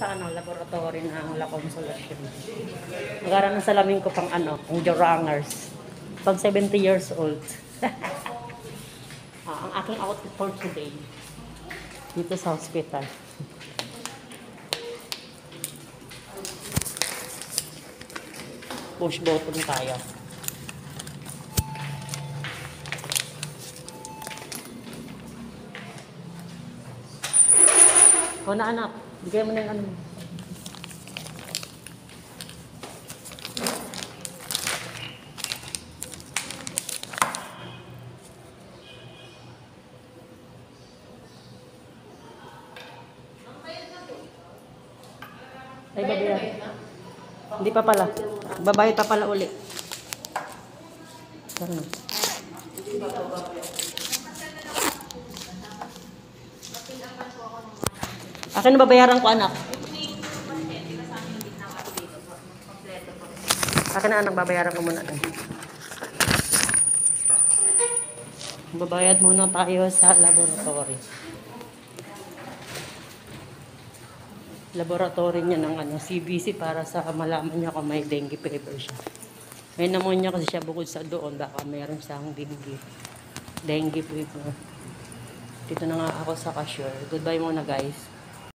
sa laboratory ng La Consolacion. Nag-aaral ng salamin ko pang pang Jorangers. Pag 70 years old. Ang aking outfit for today. Dito sa hospital. Push button tayo. O na anak, bigay mo na yung mo. Ay, babayaran. Hindi pa pala. Babayad pa pala uli. Ano? Akin na babayaran ko, anak. Akin na, anak, babayaran ko muna. Babayad muna tayo sa laboratory. Laboratory niya ng CBC para sa malaman niya kung may dengue fever siya. May pneumonia kasi siya bukod sa doon, baka meron siyang dengue fever. Dito na nga ako sa cashier. Goodbye muna, guys.